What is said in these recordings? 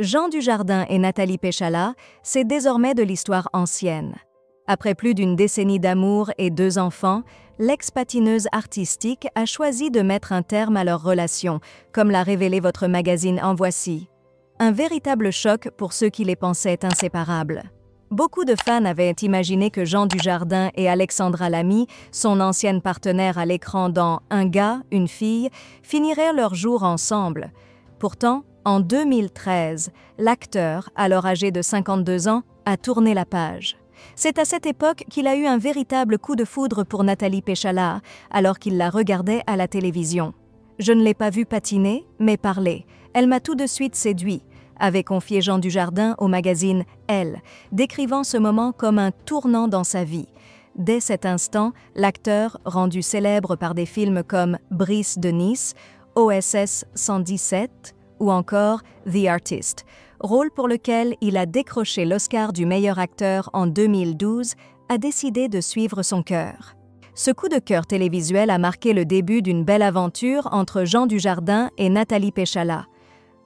Jean Dujardin et Nathalie Péchala, c'est désormais de l'histoire ancienne. Après plus d'une décennie d'amour et 2 enfants, l'ex-patineuse artistique a choisi de mettre un terme à leur relation, comme l'a révélé votre magazine En Voici. Un véritable choc pour ceux qui les pensaient inséparables. Beaucoup de fans avaient imaginé que Jean Dujardin et Alexandra Lamy, son ancienne partenaire à l'écran dans Un gars, une fille, finiraient leurs jours ensemble. Pourtant, en 2013, l'acteur, alors âgé de 52 ans, a tourné la page. C'est à cette époque qu'il a eu un véritable coup de foudre pour Nathalie Péchala, alors qu'il la regardait à la télévision. « Je ne l'ai pas vue patiner, mais parler. Elle m'a tout de suite séduit », avait confié Jean Dujardin au magazine Elle, décrivant ce moment comme un tournant dans sa vie. Dès cet instant, l'acteur, rendu célèbre par des films comme Brice de Nice, OSS 117 ou encore The Artist, rôle pour lequel il a décroché l'Oscar du meilleur acteur en 2012, a décidé de suivre son cœur. Ce coup de cœur télévisuel a marqué le début d'une belle aventure entre Jean Dujardin et Nathalie Péchala.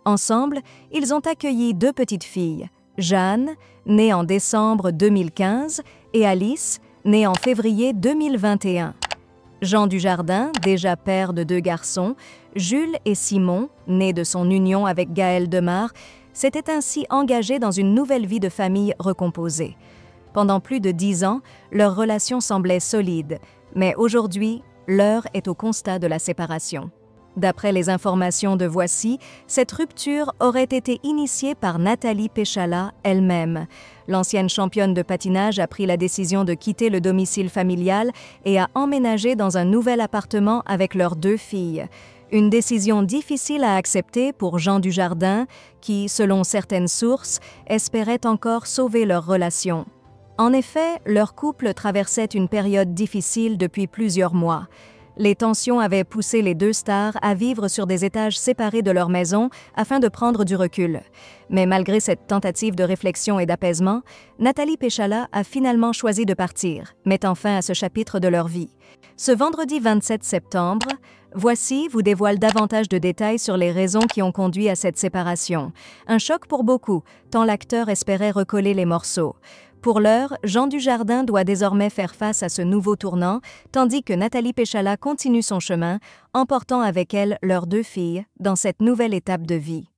Ensemble, ils ont accueilli 2 petites filles, Jeanne, née en décembre 2015, et Alice, née en février 2021. Jean Dujardin, déjà père de 2 garçons, Jules et Simon, nés de son union avec Gaël Demare, s'étaient ainsi engagés dans une nouvelle vie de famille recomposée. Pendant plus de 10 ans, leur relation semblait solide, mais aujourd'hui, l'heure est au constat de la séparation. D'après les informations de Voici, cette rupture aurait été initiée par Nathalie Péchala elle-même. L'ancienne championne de patinage a pris la décision de quitter le domicile familial et a emménagé dans un nouvel appartement avec leurs 2 filles. Une décision difficile à accepter pour Jean Dujardin, qui, selon certaines sources, espérait encore sauver leur relation. En effet, leur couple traversait une période difficile depuis plusieurs mois. Les tensions avaient poussé les 2 stars à vivre sur des étages séparés de leur maison afin de prendre du recul. Mais malgré cette tentative de réflexion et d'apaisement, Nathalie Péchala a finalement choisi de partir, mettant fin à ce chapitre de leur vie. Ce vendredi 27 septembre, Voici vous dévoile davantage de détails sur les raisons qui ont conduit à cette séparation. Un choc pour beaucoup, tant l'acteur espérait recoller les morceaux. Pour l'heure, Jean Dujardin doit désormais faire face à ce nouveau tournant, tandis que Nathalie Péchala continue son chemin, emportant avec elle leurs 2 filles dans cette nouvelle étape de vie.